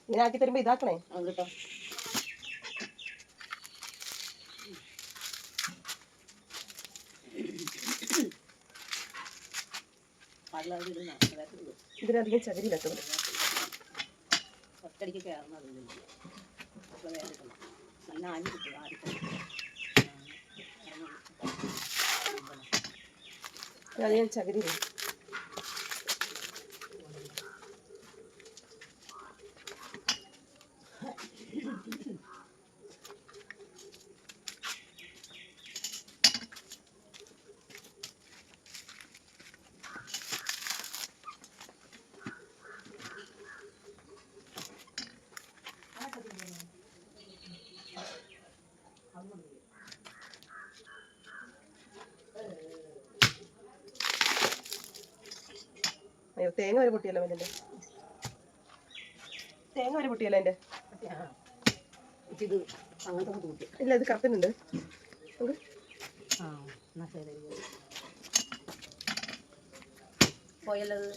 ഇങ്ങനെ ആക്കി തരുമ്പോ ഇതാക്കണേ കേട്ടോ. ഇതിനധികം ചകിരിയില്ലാത്തത് ഒറ്റടിക്ക് കയറുന്നത് നല്ല ആഞ്ഞു കിട്ടും. അധികം ചകിരിയില്ല. അയ്യോ തേങ്ങ വരെ പൊട്ടിയല്ലോ അതിൻ്റെ. തേങ്ങ വരെ പൊട്ടിയല്ലോ അതിൻ്റെ. ഇല്ല ഇത് കറക്കുന്നുണ്ട്. പോയല്ലത്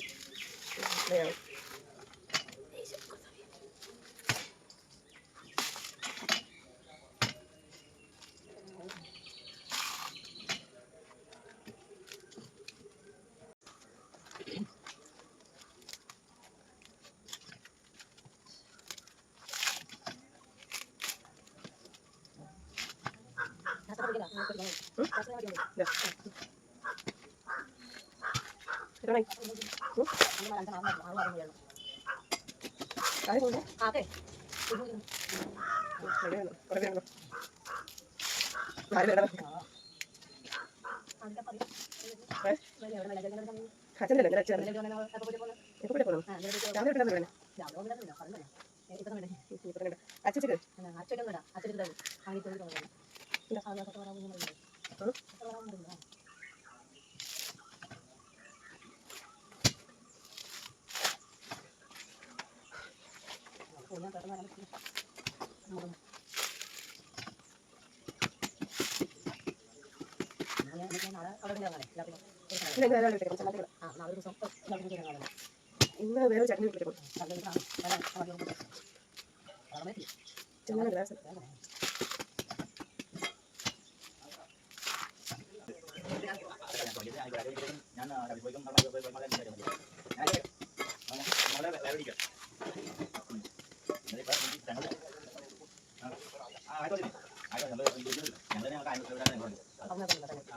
ഇന്ന് വേറെ ചട്നി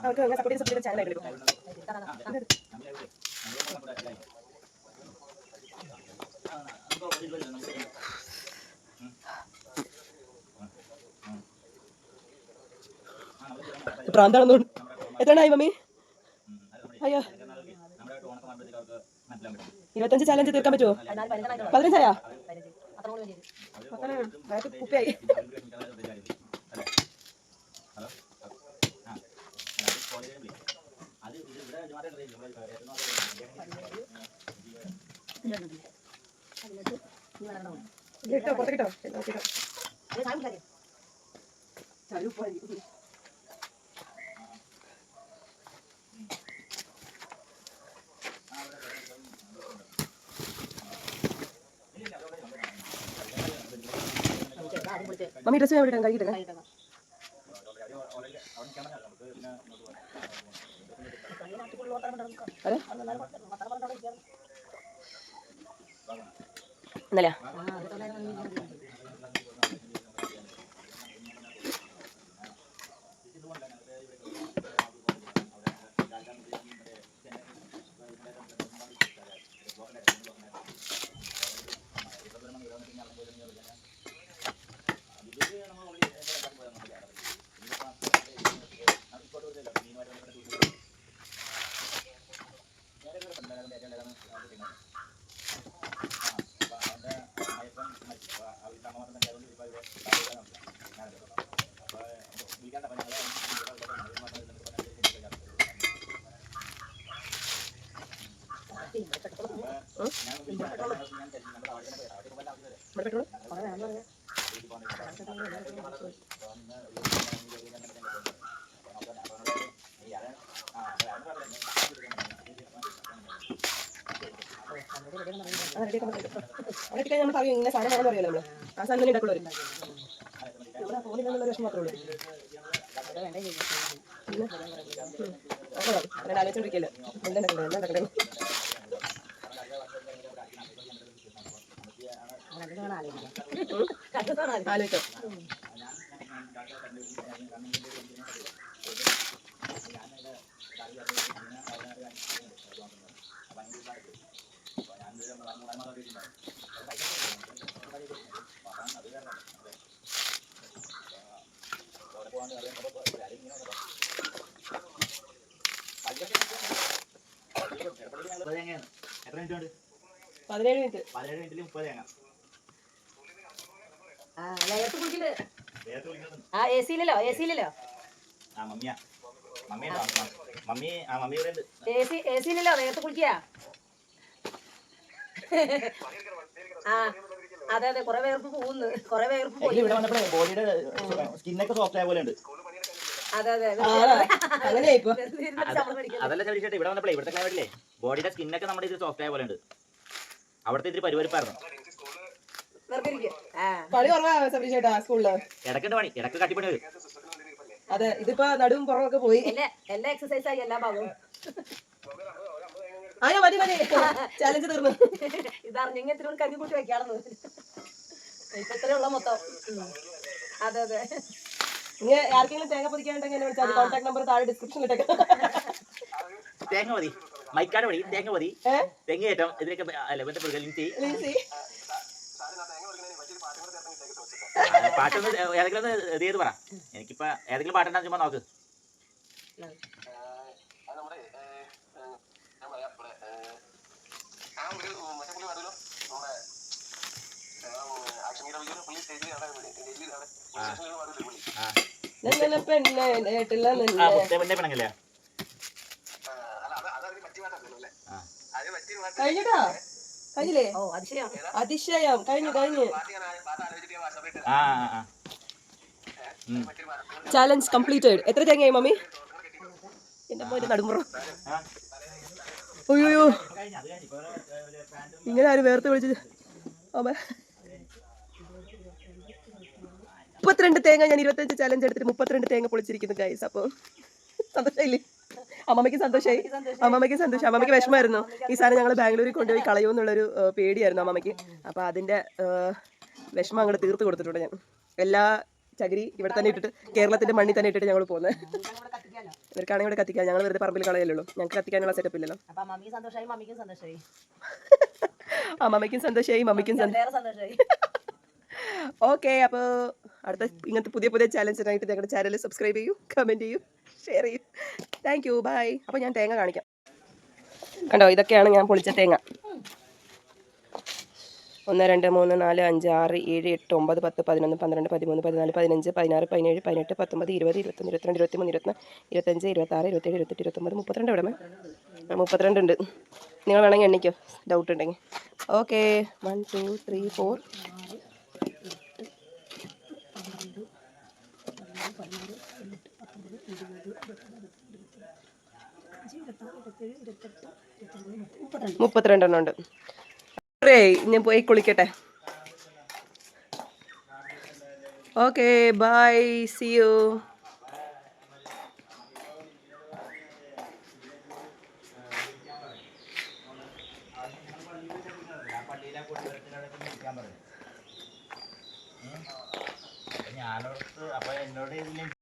അവർക്ക് അങ്ങനെ സപ്പോർട്ട് ചെയ്ത് ചാനലായിട്ട് പ്രാന്താണെന്നോ. എത്രയായി മമ്മി? അയ്യോ 25 ചാലഞ്ച് തീർക്കാൻ പറ്റുമോ? 15ആയാ? കുപ്പിയായി. കിട്ടോ പുറത്ത് കിട്ടോ മമ്മി ഡ്രസ് എവിടെ കഴിക്കിട്ടേ ഇന്നലെയാ റെഡിയാക്കാൻ പറ്റില്ല. അവിടെ എത്തിക്കാൻ നമ്മൾ പറയും ഇങ്ങനെ സാധനം വേണമെന്ന് അറിയാലോ നമ്മൾ. ആ സാധനം തന്നെ ഉണ്ടാക്കുള്ളൂ. നമ്മുടെ ഫോണിലുള്ള വിഷമം മാത്രമേ ഉള്ളൂ. അങ്ങനെ ആലോചിച്ചോണ്ടിരിക്കല്ലോ എന്തുണ്ടാക്കണ്ടേ എന്താ ആലോചിച്ചോ. എത്ര മിനിറ്റ് ഉണ്ട്? 17 മിനിറ്റ്. 17 മിനിറ്റിൽ 30 തേങ്ങ. ഏസിയിലല്ലോ ആ മമ്മിയാ മമ്മി മമ്മി ആ മമ്മി ഇവിടെ ഉണ്ട്. ഏസിയിലല്ലോ നേരത്തെ കുളിക്കുക. ആ അതെ അതെ കുറെ പേർക്ക് പോകുന്നു, കുറെ പേർക്ക് പോയി. ഇവിടെ വന്നപ്പോഴേ ബോഡിയുടെ സ്കിന്നൊക്കെ സോഫ്റ്റ് ആയ പോലെ ഉണ്ട്. അതെ അതെ അങ്ങനെ അതല്ല ചോദിച്ചിട്ട് ഇവിടെ വന്നപ്പോഴേ ഇവിടുത്തെ ക്ലൈമറ്റില്ലേ ബോഡിയുടെ സ്കിന്നൊക്കെ നമ്മുടെ ഇത് സോഫ്റ്റ് ആയ പോലെ ഉണ്ട്. അവിടുത്തെ ഇതിൽ പരിപാടിപ്പായിരുന്നു. പണി കുറവാ സബീഷേട്ടാ സ്കൂളില്. ഇടയ്ക്കുണ്ട് പണി, ഇടയ്ക്ക് കട്ടിപ്പണി വരും. അതെ ഇതിപ്പോ നടുവും പുറമൊക്കെ പോയി. എല്ലാ എക്സസൈസ് ആയി എല്ലാ ഭാഗവും. അയ്യോ മതി മതി ചാലഞ്ച് തീർന്നു. ഇതറിഞ്ഞെങ്കിൽ ഇത്തിരി കഞ്ഞി കൂട്ടി വെക്കാണെന്ന് ഇപ്പൊ ഇത്രയുള്ള മൊത്തം. അതെ അതെ ഇങ്ങനെ ആർക്കെങ്കിലും തേങ്ങ പൊതിക്കാണ്ടെങ്കിൽ എന്നെ വിളിച്ചാൽ കോൺടാക്ട് നമ്പർ താഴെ ഡിസ്ക്രിപ്ഷനിൽ ഇട്ടേക്കാം. തേങ്ങ മതി, മൈക്കാട് മതി, തേങ്ങ മതി, തെങ്ങ ഏറ്റവും ഇതിലൊക്കെ പാട്ടൊന്ന് ഏതെങ്കിലും ഇത് ചെയ്ത് പറ. എനിക്കിപ്പോ ഏതെങ്കിലും പാട്ടുണ്ടാ ചുമ്മാ നോക്ക്. പെണ്ണല്ലേ കഴിഞ്ഞിട്ടാ കഴിഞ്ഞില്ലേ? അതിശയം കഴിഞ്ഞു കഴിഞ്ഞു. Challenge completed. എത്ര തേങ്ങയായി മമ്മി? എന്റെ മോന്റെ നടുമുറം. അയ്യോ ഇങ്ങനെ ആരും വേർത്ത് വിളിച്ചത്. 32 തേങ്ങ ഞാൻ 25 ചാലഞ്ച് എടുത്തിട്ട് 32 തേങ്ങ പൊളിച്ചിരിക്കുന്നു ഗൈസ്. അപ്പൊ സന്തോഷമില്ലേ? അമ്മമ്മയ്ക്ക് സന്തോഷമായി, അമ്മമ്മയ്ക്ക് സന്തോഷം. അമ്മമ്മയ്ക്ക് വിഷമമായിരുന്നു ഈ സാധനം ഞങ്ങൾ ബാംഗ്ലൂരിൽ കൊണ്ടുപോയി കളയുമെന്നുള്ളൊരു പേടിയായിരുന്നു അമ്മമ്മയ്ക്ക്. അപ്പോൾ അതിൻ്റെ വിഷമം അങ്ങോട്ട് തീർത്ത് കൊടുത്തിട്ടുണ്ട് ഞാൻ. എല്ലാ ചകിരി ഇവിടെ തന്നെ ഇട്ടിട്ട് കേരളത്തിൻ്റെ മണ്ണിൽ തന്നെ ഇട്ടിട്ട് ഞങ്ങൾ പോകുന്നത്. ഇവർക്കാണെങ്കിൽ ഇവിടെ കത്തിക്കാം, ഞങ്ങൾ വെറുതെ പറമ്പിൽ കളയല്ലോ, ഞങ്ങൾക്ക് കത്തിക്കാനുള്ള സെറ്റപ്പ് ഇല്ലല്ലോ. അമ്മമ്മയ്ക്കും സന്തോഷമായി മമ്മിക്കും സന്തോഷമായി. അമ്മമ്മയ്ക്കും സന്തോഷമായി മമ്മിക്കും സന്തോഷമായി. ഓക്കെ, അപ്പോൾ അടുത്ത ഇങ്ങനത്തെ പുതിയ പുതിയ ചാലഞ്ചിനായിട്ട് ഞങ്ങളുടെ ചാനൽ സബ്സ്ക്രൈബ് ചെയ്യൂ, കമൻറ്റ് ചെയ്യൂ, ഷെയർ ചെയ്യൂ. Thank you, bye. അപ്പോൾ ഞാൻ തേങ്ങ കാണിക്കാം. കണ്ടോ, ഇതൊക്കെയാണ് ഞാൻ പൊളിച്ച തേങ്ങ. 1 2 3 4 5 6 7 8 9 10 11 12 13 14 15 16 17 18 19 20 21 22 23 24 25 26 27 28 29 32 എവിടെ? 32 ഉണ്ട്. നിങ്ങൾ വേണമെങ്കിൽ എണ്ണിക്കോ, ഡൗട്ട് ഉണ്ടെങ്കിൽ. ഓക്കെ, 1 2 3 4 32 ഉണ്ട്. ഞാൻ പോയി കുളിക്കട്ടെ. Okay, bye, see you. ഞാനോട് അപ്പൊ എന്നോട്